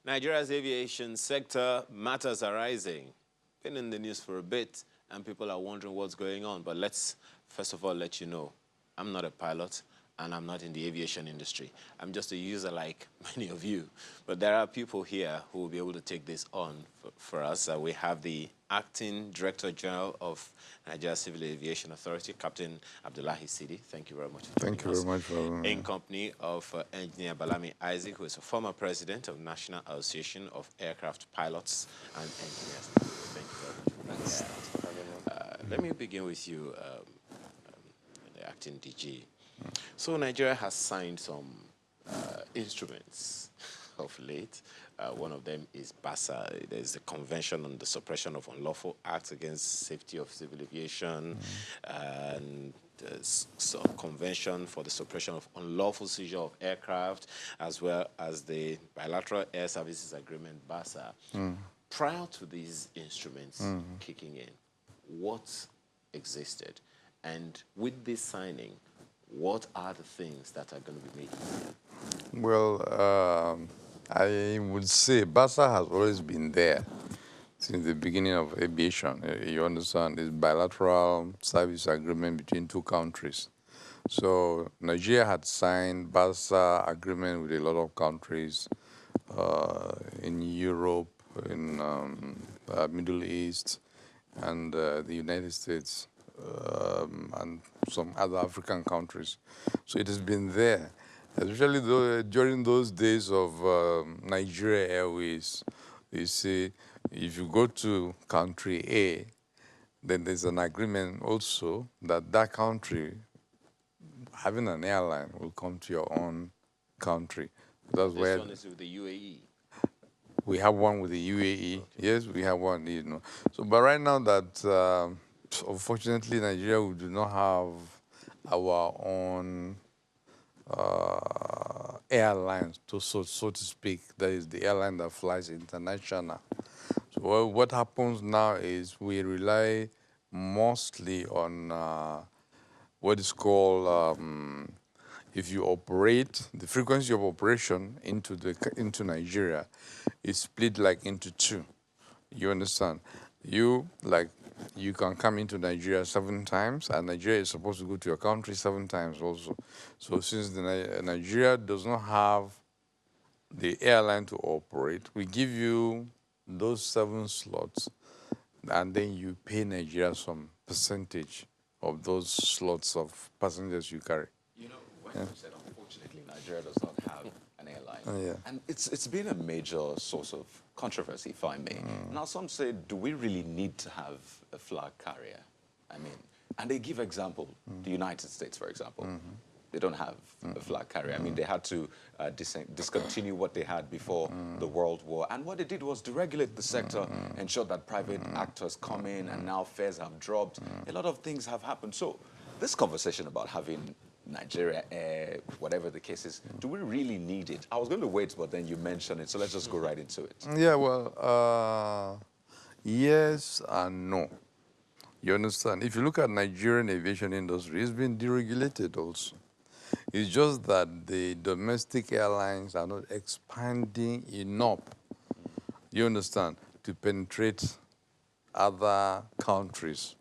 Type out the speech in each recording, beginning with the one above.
Nigeria's aviation sector matters are rising. Been in the news for a bit, and people are wondering what's going on. But let's first of all let you know, I'm not a pilot, and I'm not in the aviation industry. I'm just a user like many of you. But there are people here who will be able to take this on for us. We have the Acting Director General of Nigeria Civil Aviation Authority, Captain Abdullahi Sidi. Thank you very much for joining us. Thank you very much for having me. In company of Engineer Balami Isaac, who is a former president of National Association of Aircraft Pilots and Engineers. Thank you very much for that. Let me begin with you, the Acting DG. So Nigeria has signed some instruments of late. One of them is basa. There's the Convention on the Suppression of Unlawful Acts Against Safety of Civil Aviation, and some Convention for the Suppression of Unlawful Seizure of Aircraft, as well as the Bilateral Air Services Agreement, basa. Prior to these instruments kicking in, what existed? And with this signing, what are the things that are going to be made easier? Well, I would say basa has always been there since the beginning of aviation. You understand, it's bilateral service agreement between two countries. So Nigeria had signed basa agreement with a lot of countries in Europe, in Middle East, and the United States. And some other African countries. So it has been there, especially during those days of Nigeria Airways. You see, if you go to country A, then there's an agreement also that that country, having an airline, will come to your own country. That's this one is with the UAE. We have one with the UAE. Okay. Yes, we have one, you know. So, but right now that unfortunately, Nigeria, we do not have our own airlines, so to speak. That is the airline that flies international. So what happens now is we rely mostly on what is called, if you operate, the frequency of operation into Nigeria is split like into two. You understand? You can come into Nigeria 7 times, and Nigeria is supposed to go to your country 7 times also. So since Nigeria does not have the airline to operate, we give you those 7 slots, and then you pay Nigeria some percentage of those slots of passengers you carry. You know, when you said unfortunately Nigeria does not have an airline, and it's been a major source of controversy, if I may. Now, some say, do we really need to have a flag carrier? I mean, and they give example, the United States, for example. They don't have a flag carrier. I mean, they had to discontinue what they had before the World War. And what they did was deregulate the sector, ensure that private actors come in, and now fares have dropped. A lot of things have happened. So this conversation about having Nigeria Air, whatever the case is, do we really need it? I was going to wait, but then you mentioned it, so let's just go right into it. Yeah, well, yes and no. You understand? If you look at Nigerian aviation industry, it's been deregulated also. It's just that the domestic airlines are not expanding enough, you understand, to penetrate other countries.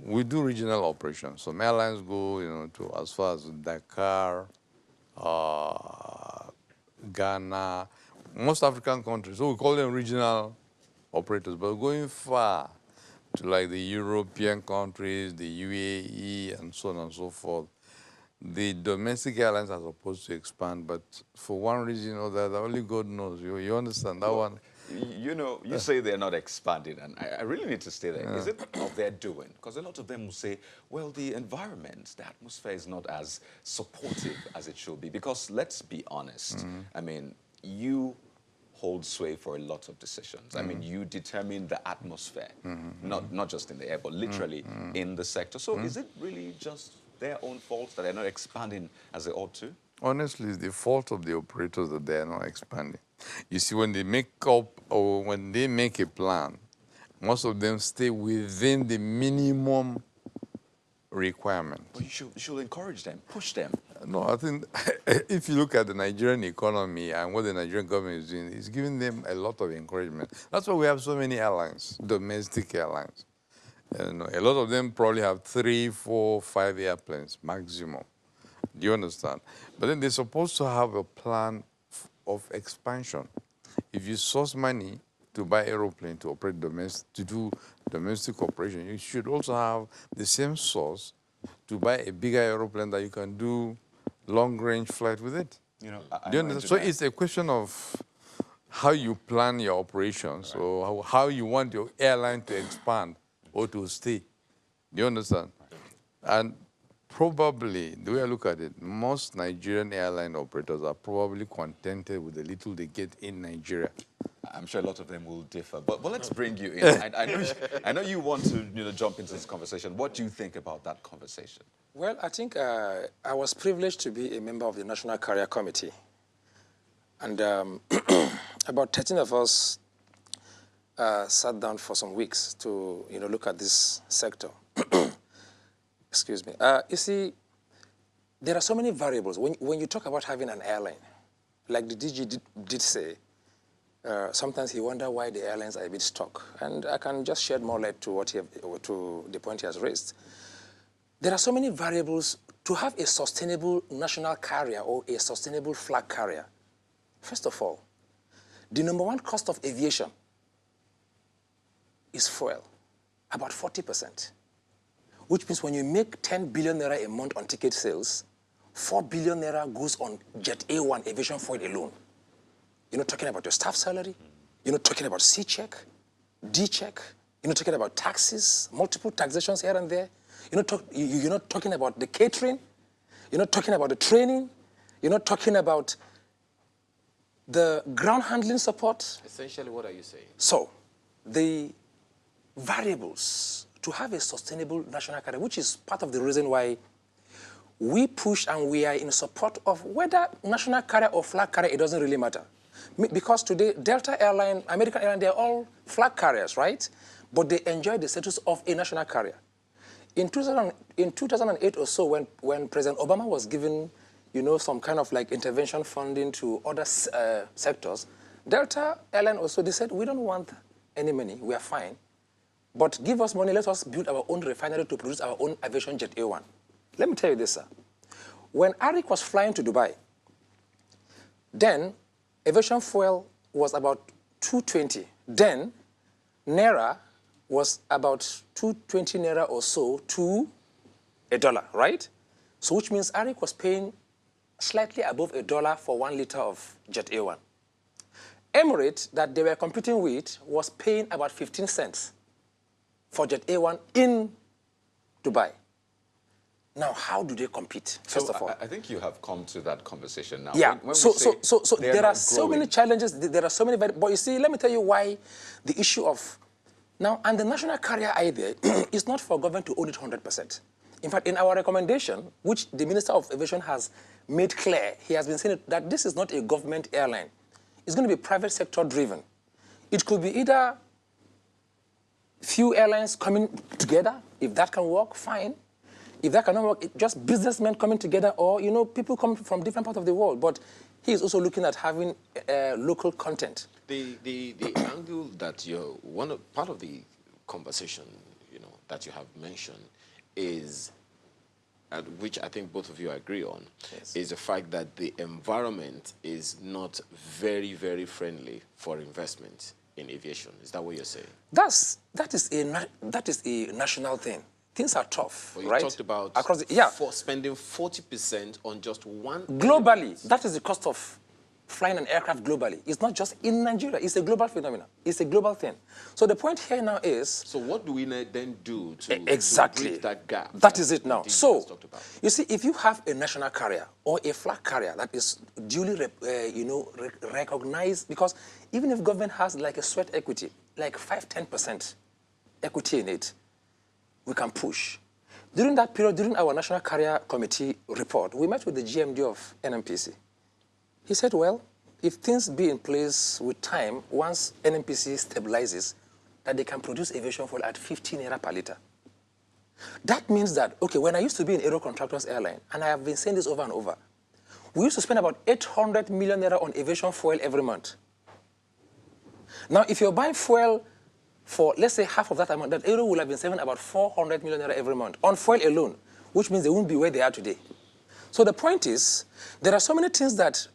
We do regional operations. Some airlines go, to as far as Dakar, Ghana, most African countries. So we call them regional operators. But going far to like the European countries, the UAE, and so on and so forth, the domestic airlines are supposed to expand, but for one reason or the other, only God knows. You understand that one? You know, you say they're not expanding, and I really need to stay there. Is it of their doing? Because a lot of them will say, well, the environment, the atmosphere is not as supportive as it should be. Because let's be honest, I mean, you hold sway for a lot of decisions. I mean, you determine the atmosphere, not just in the air, but literally in the sector. So is it really just their own fault that they're not expanding as they ought to? Honestly, it's the fault of the operators that they are not expanding. You see, when they make up or when they make a plan, most of them stay within the minimum requirement. But you should encourage them, push them. No, I think if you look at the Nigerian economy and what the Nigerian government is doing, it's giving them a lot of encouragement. That's why we have so many airlines, domestic airlines. And a lot of them probably have 3, 4, 5 airplanes maximum. Do you understand? But then they're supposed to have a plan of expansion. If you source money to buy aeroplane to operate to do domestic operation, you should also have the same source to buy a bigger aeroplane that you can do long-range flight with it. You know, Do you understand? So it's a question of how you plan your operations, right, or how you want your airline to expand or to stay. Do you understand? And probably, the way I look at it, most Nigerian airline operators are probably contented with the little they get in Nigeria. I'm sure a lot of them will differ, but let's bring you in. I know you want to jump into this conversation. What do you think about that conversation? Well, I think I was privileged to be a member of the National Carrier Committee. And about 13 of us sat down for some weeks to look at this sector. Excuse me. You see, there are so many variables. When you talk about having an airline, like the DG did say, sometimes he wonders why the airlines are a bit stuck. And I can just shed more light to to the point he has raised. There are so many variables to have a sustainable national carrier or a sustainable flag carrier. First of all, the number one cost of aviation is fuel, about 40%. Which means when you make 10 billion naira a month on ticket sales, 4 billion naira goes on Jet A1 aviation fuel alone. You're not talking about your staff salary. You're not talking about C check, D check. You're not talking about taxes, multiple taxations here and there. You're not talking about the catering. You're not talking about the training. You're not talking about the ground handling support. Essentially, what are you saying? So, the variables to have a sustainable national carrier, which is part of the reason why we push and we are in support of whether national carrier or flag carrier, it doesn't really matter. Because today, Delta Airline, American Airline, they're all flag carriers, right? But they enjoy the status of a national carrier. In 2008 or so, when President Obama was given, some kind of like intervention funding to other sectors, Delta Airline also, they said, we don't want any money, we are fine. But give us money, let us build our own refinery to produce our own aviation jet A1. Let me tell you this, sir. When Arik was flying to Dubai, then aviation fuel was about 220. Then Naira was about 220 Naira or so to $1, right? So which means Arik was paying slightly above $1 for 1 liter of jet A1. Emirates, that they were competing with, was paying about 15 cents for jet A1 in Dubai. Now, how do they compete, first of all? I think you have come to that conversation now. Yeah, when so there are so growing. many challenges, there are so many, but you see, let me tell you why the issue of, now, and the national carrier idea is not for government to own it 100%. In fact, in our recommendation, which the Minister of Aviation has made clear, he has been saying that this is not a government airline. It's going to be private sector driven. It could be either few airlines coming together, if that can work, fine. If that cannot work, just businessmen coming together, or people come from different parts of the world. But he is also looking at having local content. The angle that part of the conversation, that you have mentioned is, which I think both of you agree on, yes, is the fact that the environment is not very, very friendly for investment in aviation. Is that what you're saying? That is a national thing. Things are tough, well, you right? talked about for spending 40% on just one. Globally, element. that is the cost of flying an aircraft globally. It's not just in Nigeria. It's a global phenomenon. It's a global thing. So the point here now is... So what do we then do to bridge that gap? That is it now. So, you see, if you have a national carrier or a flag carrier that is duly recognized, because even if government has like a sweat equity, like 5-10% equity in it, we can push. During that period, during our National Carrier Committee report, we met with the GMD of NMPC. He said, well, if things be in place with time, once NMPC stabilizes, that they can produce aviation fuel at 15 naira per liter. That means that, okay, when I used to be in Aero Contractors Airline, and I have been saying this over and over, we used to spend about 800 million naira on aviation fuel every month. Now, if you're buying fuel for, let's say, half of that amount, that Aero will have been saving about 400 million naira every month on fuel alone, which means they won't be where they are today. So the point is, there are so many things that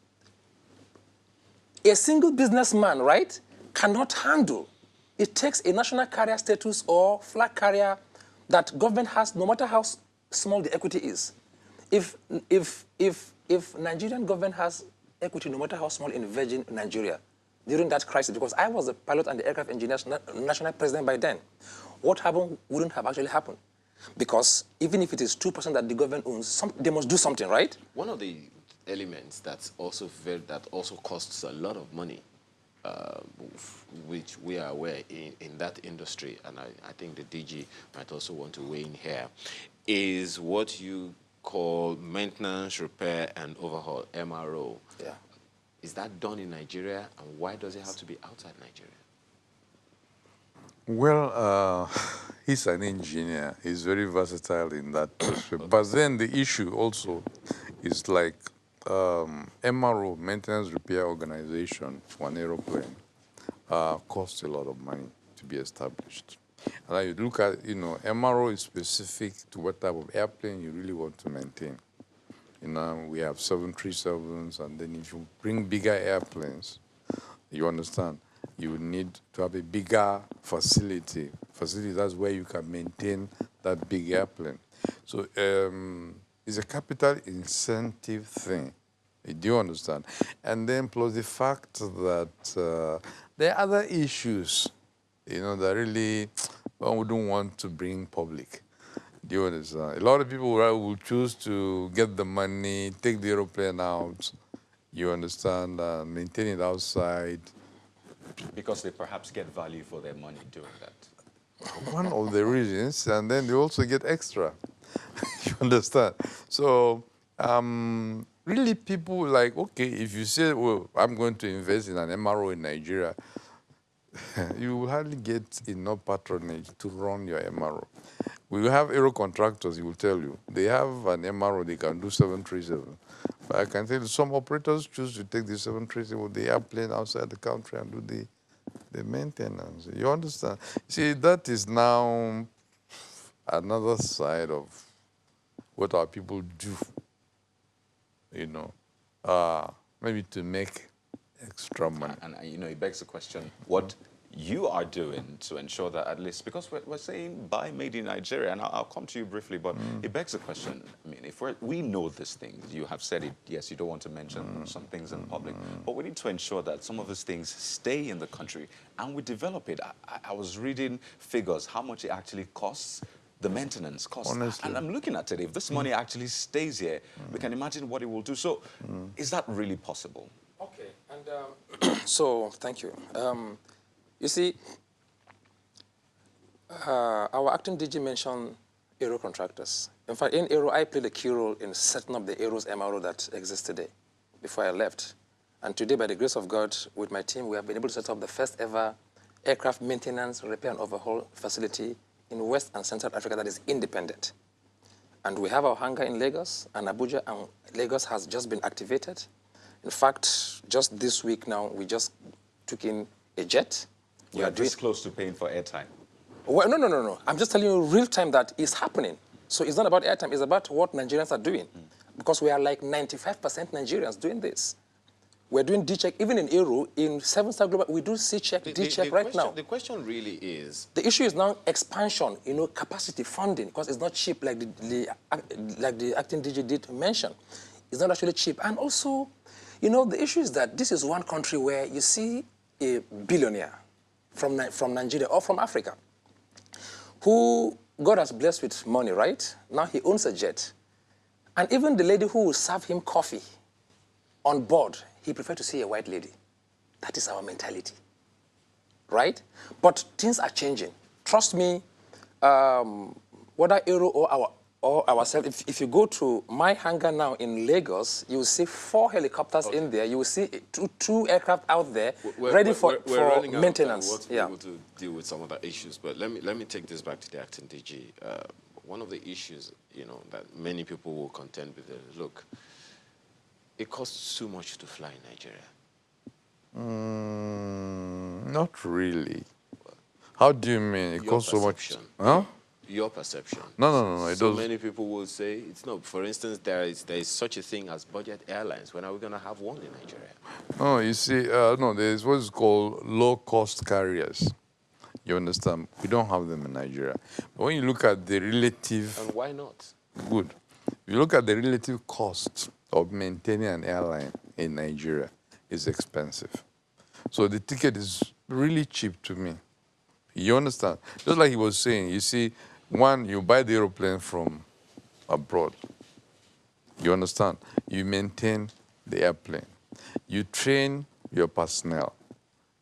a single businessman, right, cannot handle. It takes a national carrier status or flag carrier that government has, no matter how small the equity is. If Nigerian government has equity, no matter how small, in Virgin Nigeria, during that crisis, because I was the pilot and the aircraft engineer's national president by then, what happened wouldn't have actually happened. Because even if it is 2% that the government owns, they must do something, right? One of the elements that also costs a lot of money, which we are aware in that industry, and I think the DG might also want to weigh in here, is what you call maintenance, repair, and overhaul, MRO. Yeah. Is that done in Nigeria, and why does it have to be outside Nigeria? Well, he's an engineer. He's very versatile in that perspective. But then the issue also is like MRO, maintenance repair organization for an aeroplane, costs a lot of money to be established. And you look at, MRO is specific to what type of airplane you really want to maintain. We have 737s, and then if you bring bigger airplanes, you understand, you would need to have a bigger facility. That's where you can maintain that big airplane. So it's a capital incentive thing. Do you understand? And then plus the fact that there are other issues, that really one wouldn't want to bring public. Do you understand? A lot of people will choose to get the money, take the aeroplane out, you understand, maintain it outside. Because they perhaps get value for their money doing that. One of the reasons, and then they also get extra. You understand? So really people like, okay, if you say, well, I'm going to invest in an MRO in Nigeria, you will hardly get enough patronage to run your MRO. We have aero contractors, he will tell you. They have an MRO, they can do 737. But I can tell you, some operators choose to take the 737 with the airplane outside the country and do the maintenance. You understand? See, that is now another side of what our people do, maybe to make extra money. And it begs the question, what you are doing to ensure that at least, because we're saying buy made in Nigeria, and I'll come to you briefly, but it begs the question, I mean, if we know these things, you have said it, yes, you don't want to mention some things in public, but we need to ensure that some of these things stay in the country and we develop it. I was reading figures, how much it actually costs, the maintenance costs. Honestly. And I'm looking at it, if this money actually stays here, we can imagine what it will do. So is that really possible? Okay, and so thank you. You see, our acting DG mentioned aero contractors. In fact, in aero, I played a key role in setting up the aero's MRO that exists today before I left. And today, by the grace of God, with my team, we have been able to set up the first ever aircraft maintenance, repair, and overhaul facility in West and Central Africa that is independent. And we have our hangar in Lagos and Abuja, and Lagos has just been activated. In fact, just this week now, we just took in a jet. We are this close to paying for airtime. Well, no. I'm just telling you real time that is happening. So it's not about airtime, it's about what Nigerians are doing. Because we are like 95% Nigerians doing this. We're doing D-check, even in Aero, in 7-star Global, we do C-check, D-check right now. The question really is... The issue is now expansion, capacity funding, because it's not cheap like the acting DG did mention. It's not actually cheap. And also, the issue is that this is one country where you see a billionaire from Nigeria or from Africa who God has blessed with money, right? Now he owns a jet. And even the lady who will serve him coffee on board, he prefers to see a white lady. That is our mentality, right? But things are changing. Trust me, whether Aero or ourselves, if you go to my hangar now in Lagos, you will see 4 helicopters in there. You will see two aircraft out there ready for maintenance. We're able to deal with some of the issues, but let me take this back to the acting DG. one of the issues, that many people will contend with is, look, it costs too much to fly in Nigeria. Not really. How do you mean? It costs so much? Huh? Your perception. No. It so does. many people will say it's not. For instance, there is such a thing as budget airlines. When are we going to have one in Nigeria? No, you see, no, there's what's called low-cost carriers. You understand? We don't have them in Nigeria. But when you look at the relative... And why not? Good. If you look at the relative cost of maintaining an airline in Nigeria, it's expensive. So the ticket is really cheap to me. You understand? Just like he was saying, you see, one, you buy the aeroplane from abroad. You understand? You maintain the airplane. You train your personnel,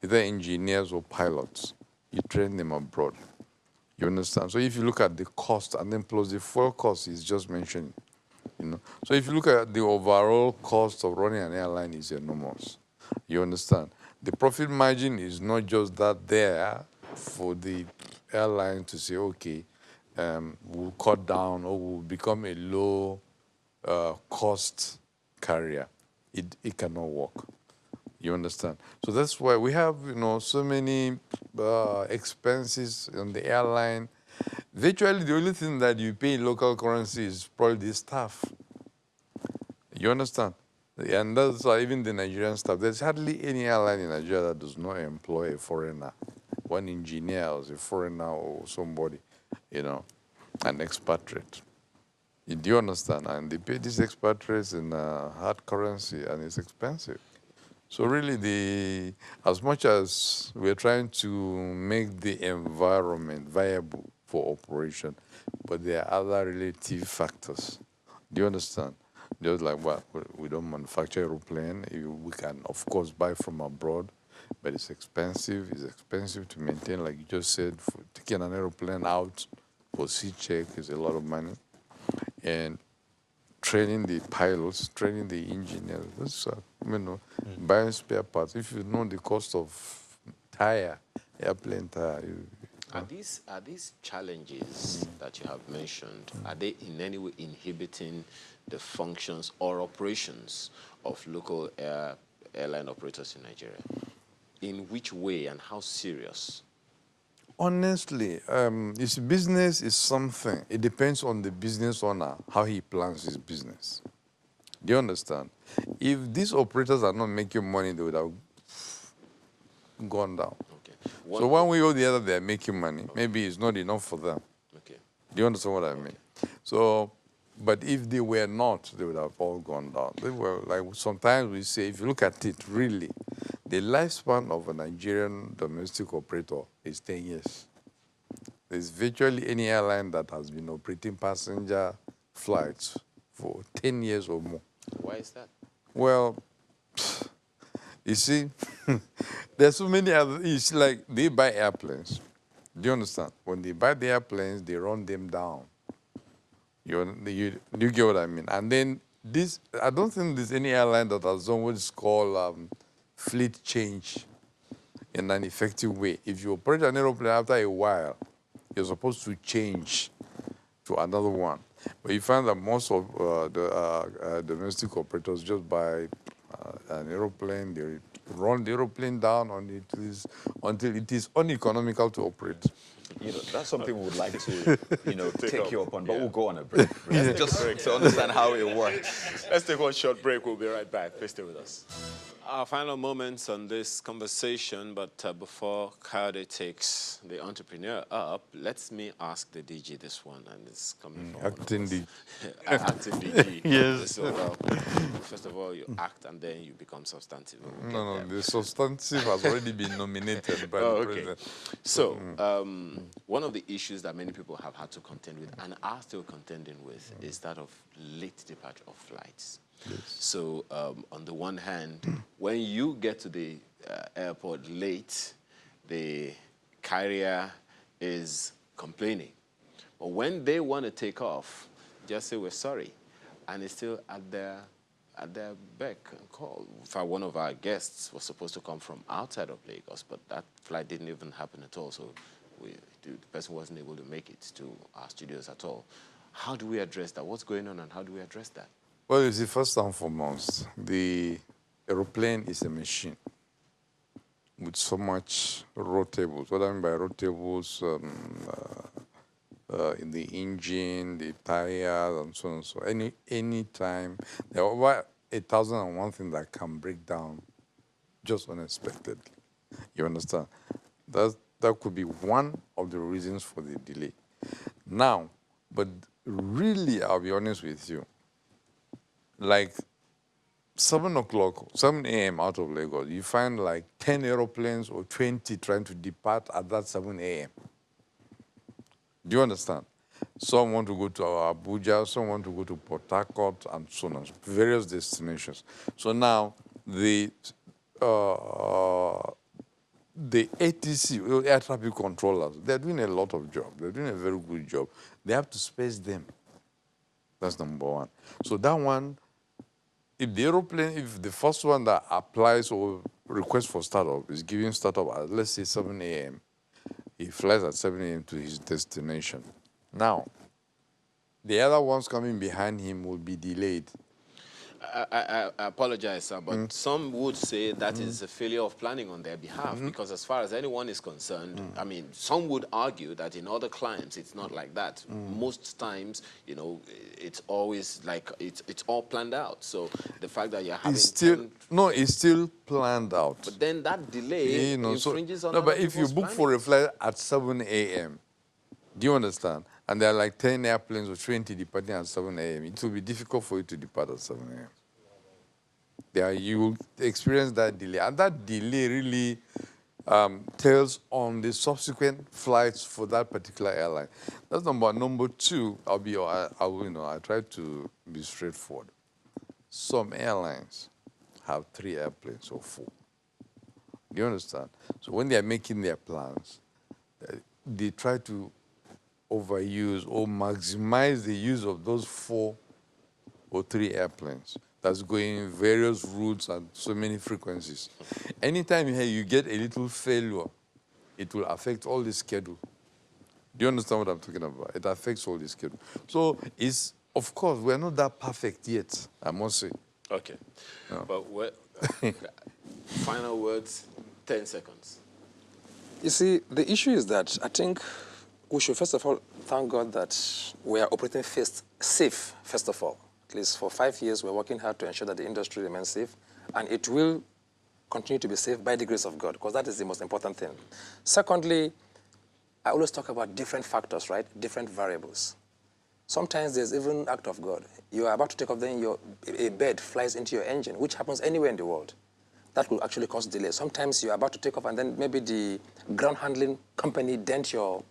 either engineers or pilots. You train them abroad. You understand? So if you look at the cost, and then plus the fuel cost is just mentioned, So if you look at the overall cost of running an airline, is enormous. You understand? The profit margin is not just that there for the airline to say, okay, we'll cut down or we'll become a low cost carrier. It cannot work. You understand? So that's why we have, so many expenses on the airline. Virtually the only thing that you pay in local currency is probably the staff. You understand? And that's why even the Nigerian staff, there's hardly any airline in Nigeria that does not employ a foreigner. One engineer or a foreigner or somebody, an expatriate. Do you understand? And they pay these expatriates in hard currency, and it's expensive. So really, as much as we're trying to make the environment viable for operation, but there are other relative factors. Do you understand? Just like we don't manufacture aeroplane. We can, of course, buy from abroad, but it's expensive. It's expensive to maintain, like you just said. Taking an aeroplane out for sea check is a lot of money, and training the pilots, training the engineers. That's, buying spare parts. If you know the cost of airplane tire. Are these challenges that you have mentioned, are they in any way inhibiting the functions or operations of local airline operators in Nigeria? In which way and how serious? Honestly, this business is something. It depends on the business owner, how he plans his business. Do you understand? If these operators are not making money, they would have gone down. Okay. So one way or the other, they are making money. Okay. Maybe it's not enough for them. Okay. Do you understand what I mean? So, but if they were not, they would have all gone down. They were, like sometimes we say, if you look at it, really, the lifespan of a Nigerian domestic operator is 10 years. There's virtually any airline that has been operating passenger flights for 10 years or more. Why is that? Well, you see, there's so many other, it's like they buy airplanes. Do you understand? When they buy the airplanes, they run them down. You get what I mean? And then this, I don't think there's any airline that has done what is called fleet change in an effective way. If you operate an aeroplane, after a while, you're supposed to change to another one. But you find that most of the domestic operators just buy an aeroplane, they run the aeroplane down until it is uneconomical to operate. That's something we would like to, take you up on, but we'll go on a break. Just to understand how it works. Let's take one short break. We'll be right back. Please stay with us. Our final moments on this conversation, but before Kade takes the entrepreneur up, let me ask the DG this one, and it's coming from acting DG. Acting DG. Yes. So, first of all, you act and then you become substantive. No, the substantive has already been nominated by the president. So, one of the issues that many people have had to contend with and are still contending with is that of late departure of flights. Yes. So, on the one hand, when you get to the airport late, the carrier is complaining. But when they want to take off, just say, we're sorry. And it's still at their beck and call. In fact, one of our guests was supposed to come from outside of Lagos, but that flight didn't even happen at all. So the person wasn't able to make it to our studios at all. How do we address that? What's going on, and how do we address that? Well, you see, first and foremost, the aeroplane is a machine with so much rotables. What I mean by rotables, in the engine, the tires, and so on and so. Any time, there are over 1,001 things that can break down just unexpectedly. You understand? That could be one of the reasons for the delay. Now, but really, I'll be honest with you, like 7 a.m. out of Lagos, you find like 10 aeroplanes or 20 trying to depart at that 7 a.m. Do you understand? Some want to go to Abuja, some want to go to Port Harcourt, and so on, various destinations. So now the ATC, air traffic controllers, they're doing a lot of job. They're doing a very good job. They have to space them. That's number one. So that one, if the aeroplane, if the first one that applies or requests for startup is giving startup at, let's say, 7 a.m., he flies at 7 a.m. to his destination. Now, the other ones coming behind him will be delayed. I apologize, sir, but some would say that is a failure of planning on their behalf, because as far as anyone is concerned, I mean, some would argue that in other climes it's not like that. Most times, you know, it's always like it's all planned out. So the fact that you're having it's still planned out. But then that delay infringes on no, other but if you book planning. for a flight at 7 a.m., do you understand? And there are like 10 airplanes or 20 departing at 7 a.m., it will be difficult for you to depart at 7 a.m. You will experience that delay. And that delay really tells on the subsequent flights for that particular airline. That's number one. Number two, I try to be straightforward. Some airlines have 3 airplanes or 4. Do you understand? So when they are making their plans, they try to overuse or maximize the use of those 4 or 3 airplanes that's going various routes and so many frequencies. Anytime you get a little failure, it will affect all the schedule. Do you understand what I'm talking about? It affects all the schedule. So it's, of course, we're not that perfect yet, I must say. Okay. No. But final words, 10 seconds. You see, the issue is that I think we should first of all thank God that we are operating safe, first of all. At least for 5 years, we're working hard to ensure that the industry remains safe, and it will continue to be safe by the grace of God, because that is the most important thing. Secondly, I always talk about different factors, right? Different variables. Sometimes there's even an act of God. You are about to take off, then a bird flies into your engine, which happens anywhere in the world. That will actually cause delay. Sometimes you're about to take off, and then maybe the ground handling company dent your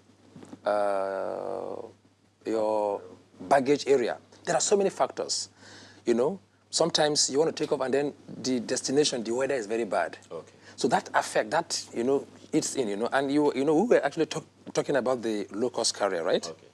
baggage area. There are so many factors, you know. Sometimes you want to take off, and then the destination, the weather is very bad. Okay. So that affect, that, you know, it's in, you know. And, we were actually talking about the low-cost carrier, right? Okay.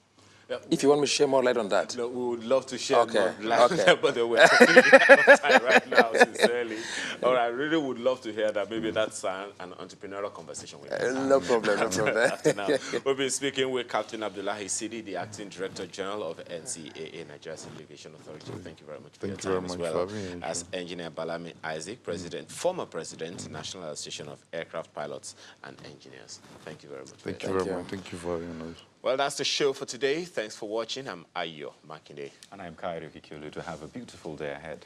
Yeah. If you want me to share more light on that. No, we would love to share more light on that, but we're completely out of time right now, sincerely. All right, I really would love to hear that. Maybe that's an entrepreneurial conversation with no problem, no problem. We've been speaking with Captain Abdullahi Sidi, the Acting Director General of NCAA, Nigeria Civil Aviation Authority. Thank you very much for your time as well. As Engineer Balami Isaac, former President, National Association of Aircraft Pilots and Engineers. Thank you very much. Thank you very much. Thank you for having us. Well, that's the show for today. Thanks for watching. I'm Ayo Makinde. And I'm Kairi Kikiolu. To have a beautiful day ahead.